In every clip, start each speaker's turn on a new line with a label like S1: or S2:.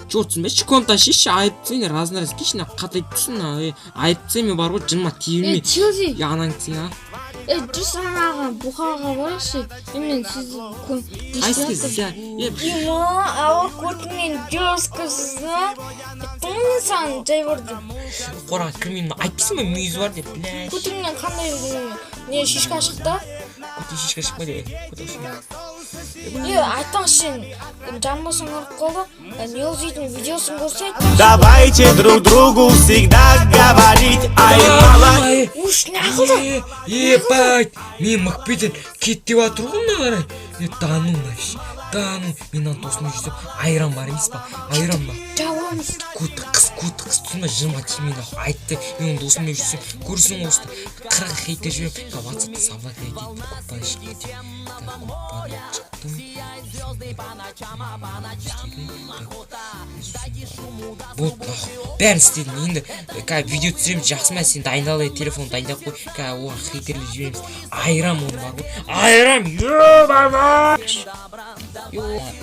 S1: Чуурсан байж конта шиш айдсан разнаас кишна катайдсан айдсан юм баргуу жинма тивми яанан гэсэн.
S2: Жусанага бухага варши именно сиз кун
S1: Хайскизя.
S2: а кутнин жоскозна тунсан жайворд
S1: Гора кримин айтсан юм мүйз бар деп блэ.
S2: кутнин кандай не шишка шыкты
S1: Кути шишка шикмэдэ.
S2: айтаншин жамбасын аркылуу Нилзидин видеосын көрсөйт.
S3: Давайте друг другу всегда говорить ай мала.
S2: Уж нахылды.
S1: Ебать, мен мыкпеден кетти батыргын тану наш. Тану менен досум жүрсөм айран бар эмес па? Айран ба.
S2: Жабамыз.
S1: Кут кыз туна жыма тимин айтты. Мен досум жүрсөм көрсөң осты. 40 хейтер жүрөм. WhatsApp-та савлак дейт. Куппаш кетти. Вот бәрін істедім енді видео түсіреміз жақсы ма сен дайындалай телефон дайындап қой оған хейтерлер жібереміз айрам оны бар ғой айрам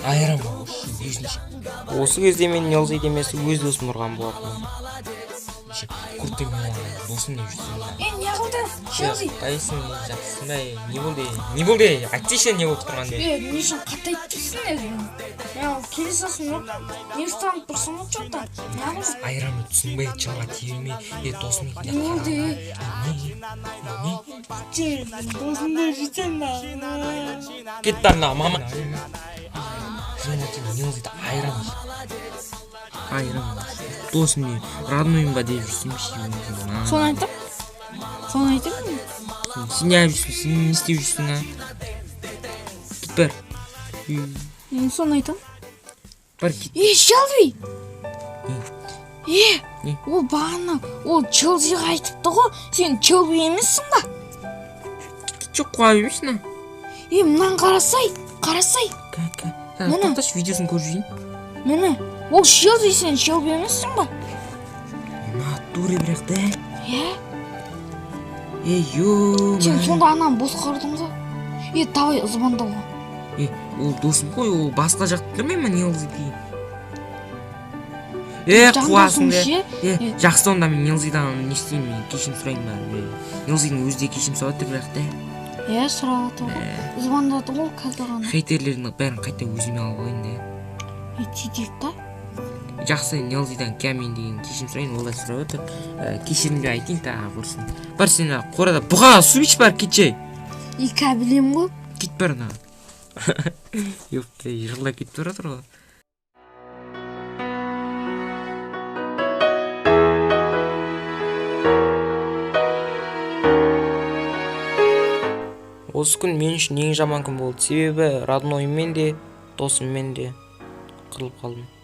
S1: айрам осы кезде мен Нилзид емес өз досым ұрған болатын куртты мен досым не жүрсің
S2: не қылды? Нилзид.
S1: қайсың жақсысың ба не болды айтсайшы не болып тұрған деп
S2: не үшін қатайып тұрсың өзің келесің жоқ не ұстанып тұрсың ғой жоқта
S1: айрам түсінбей жылға тиермей досым
S2: не болды досыңды жүрсің ба
S1: кетті ана мама Нилзид айрам досым не роднойым ба деп жүрсем
S2: соны айтып
S1: сен не жүрсің сен не істеп жүрсің кет бар
S2: соны айтам
S1: бар кет
S2: Шелби ол бағана ол Челсиға айтыпты ғой сен Челби емессің ба
S1: жоқ қуа емессің
S2: мынаны қарасай
S1: тоқташы видеосын көріп жүрейін
S2: міне ол Челси сен Челби емессің ба
S1: натуре бірақ та
S2: сен сонда ананы босқардың ғой давай звондауға
S1: ол досым ғой ол басқа жақты білмеймін Нилзидті қуасың жақсы онда мен Нилзидан не істеймін мен кешірім сұрайын ба Нилзидың өзі де кешірім сұрап жатыр бірақ та
S2: сұрап жатыр ғой звондады ғой қазір ғана
S1: хейтерлердің бәрін қайта өзіме алып алайын
S2: тидек та
S1: жақсы Нилзидан мен деген кешірім сұрайын ол да сұрап отыр кешірімге айтайын тағы құрсын бар сен қорада бұға су іш бар кетші
S2: білем ғой
S1: кет бар ана ёпта жырлап кетіп бара жатыр ғой осы күн мен үшін ең жаман күн болды себебі роднойыммен де досыммен де қырылып қалдым